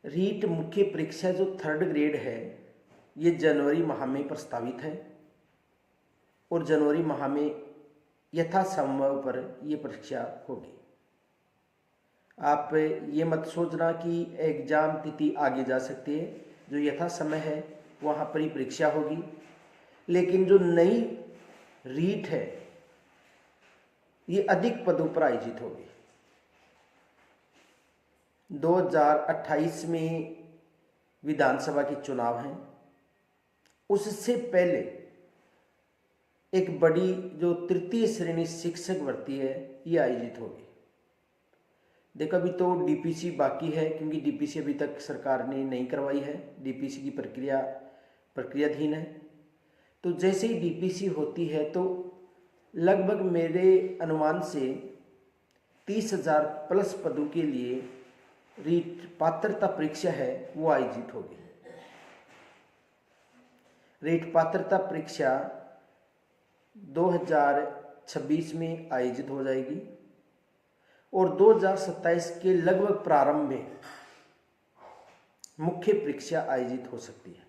रीट मुख्य परीक्षा जो थर्ड ग्रेड है ये जनवरी माह में प्रस्तावित है और जनवरी माह में यथासंभव पर ये परीक्षा होगी। आप ये मत सोचना कि एग्ज़ाम तिथि आगे जा सकती है, जो यथा समय है वहाँ पर ही परीक्षा होगी। लेकिन जो नई रीट है ये अधिक पदों पर आयोजित होगी। 2028 में विधानसभा के चुनाव हैं, उससे पहले एक बड़ी जो तृतीय श्रेणी शिक्षक भर्ती है ये आयोजित होगी। देखो अभी तो डीपीसी बाकी है, क्योंकि डीपीसी अभी तक सरकार ने नहीं करवाई है, डीपीसी की प्रक्रियाधीन है। तो जैसे ही डीपीसी होती है तो लगभग मेरे अनुमान से 30,000 प्लस पदों के लिए रीट पात्रता परीक्षा है वो आयोजित होगी। रीट पात्रता परीक्षा 2026 में आयोजित हो जाएगी और 2027 के लगभग प्रारंभ में मुख्य परीक्षा आयोजित हो सकती है।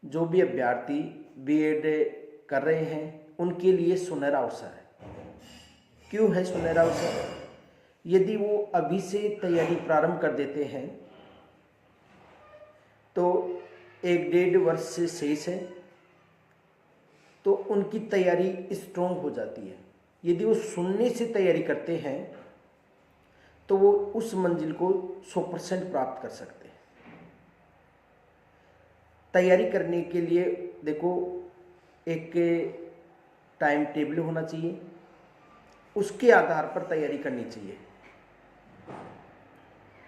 जो भी अभ्यर्थी बीएड कर रहे हैं उनके लिए सुनहरा अवसर है। क्यों है सुनहरा अवसर? यदि वो अभी से तैयारी प्रारंभ कर देते हैं तो 1-1.5 वर्ष से शेष है, तो उनकी तैयारी स्ट्रोंग हो जाती है। यदि वो शून्य से तैयारी करते हैं तो वो उस मंजिल को 100% प्राप्त कर सकते हैं। तैयारी करने के लिए देखो एक टाइम टेबल होना चाहिए, उसके आधार पर तैयारी करनी चाहिए।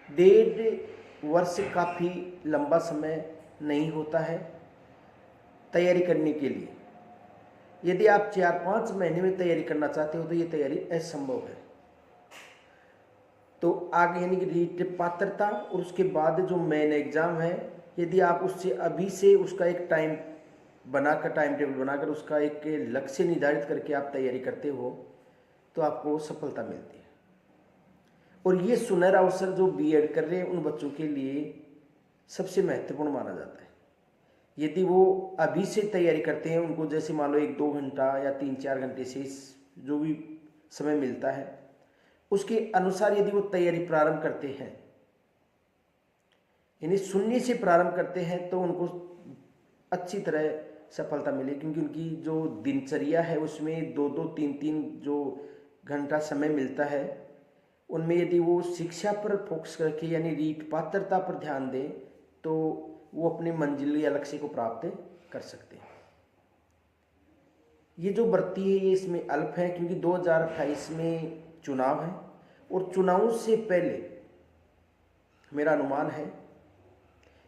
1.5 वर्ष काफ़ी लंबा समय नहीं होता है तैयारी करने के लिए। यदि आप 4-5 महीने में तैयारी करना चाहते हो तो ये तैयारी असंभव है। तो आगे यानी कि रीट पात्रता और उसके बाद जो मेन एग्ज़ाम है, यदि आप उससे अभी से उसका एक टाइम टेबल बनाकर उसका एक लक्ष्य निर्धारित करके आप तैयारी करते हो तो आपको सफलता मिलती है। और ये सुनहरा अवसर जो बीएड कर रहे हैं उन बच्चों के लिए सबसे महत्वपूर्ण माना जाता है। यदि वो अभी से तैयारी करते हैं, उनको जैसे मान लो 1-2 घंटा या 3-4 घंटे से जो भी समय मिलता है उसके अनुसार यदि वो तैयारी प्रारंभ करते हैं, यानी शून्य से प्रारंभ करते हैं, तो उनको अच्छी तरह सफलता मिले। क्योंकि उनकी जो दिनचर्या है उसमें 2-2, 3-3 जो घंटा समय मिलता है, उनमें यदि वो शिक्षा पर फोकस करके यानी रीट पात्रता पर ध्यान दें तो वो अपने मंजिल या लक्ष्य को प्राप्त कर सकते हैं। ये जो भर्ती है ये इसमें अल्प है, क्योंकि 2028 में चुनाव है और चुनावों से पहले मेरा अनुमान है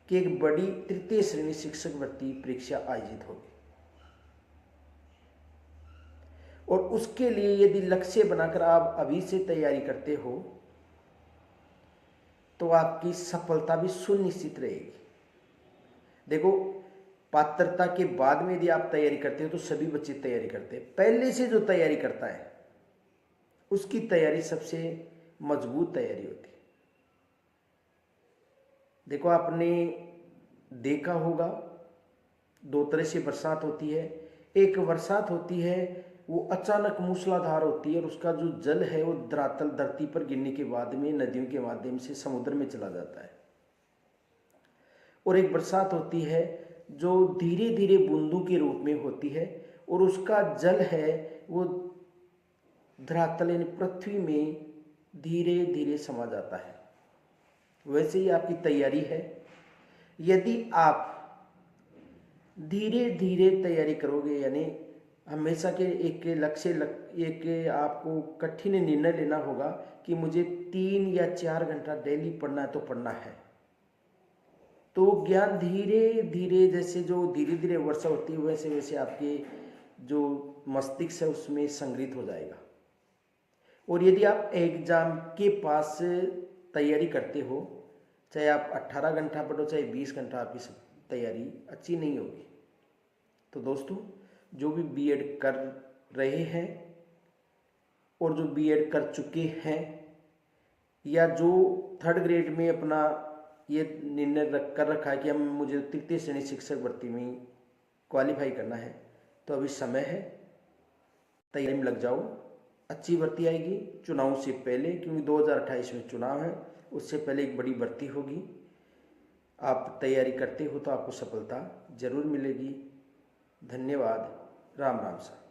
कि एक बड़ी तृतीय श्रेणी शिक्षक भर्ती परीक्षा आयोजित होगी। और उसके लिए यदि लक्ष्य बनाकर आप अभी से तैयारी करते हो तो आपकी सफलता भी सुनिश्चित रहेगी। देखो पात्रता के बाद में यदि आप तैयारी करते हो तो सभी बच्चे तैयारी करते हैं, पहले से जो तैयारी करता है उसकी तैयारी सबसे मजबूत तैयारी होती है। देखो आपने देखा होगा 2 तरह से बरसात होती है। एक बरसात होती है वो अचानक मूसलाधार होती है और उसका जो जल है वो धरातल धरती पर गिरने के बाद में नदियों के माध्यम से समुद्र में चला जाता है। और एक बरसात होती है जो धीरे धीरे बूंदों के रूप में होती है और उसका जल है वो धरातल यानी पृथ्वी में धीरे धीरे समा जाता है। वैसे ही आपकी तैयारी है। यदि आप धीरे धीरे तैयारी करोगे, यानी हमेशा के एक लक्ष्य एक आपको कठिन निर्णय लेना होगा कि मुझे 3 या 4 घंटा डेली पढ़ना है तो पढ़ना है, तो ज्ञान धीरे धीरे जैसे जो धीरे धीरे वर्षा होती है वैसे वैसे आपके जो मस्तिष्क है उसमें संग्रहित हो जाएगा। और यदि आप एग्जाम के पास तैयारी करते हो, चाहे आप 18 घंटा पढ़ो चाहे 20 घंटा, आपकी तैयारी अच्छी नहीं होगी। तो दोस्तों जो भी बीएड कर रहे हैं और जो बीएड कर चुके हैं या जो थर्ड ग्रेड में अपना ये निर्णय कर रखा है कि मुझे तृतीय श्रेणी शिक्षक भर्ती में क्वालिफाई करना है, तो अभी समय है, तैयारी में लग जाओ। अच्छी भर्ती आएगी चुनाव से पहले, क्योंकि 2028 में चुनाव है, उससे पहले एक बड़ी भर्ती होगी। आप तैयारी करते हो तो आपको सफलता जरूर मिलेगी। धन्यवाद। राम राम सा।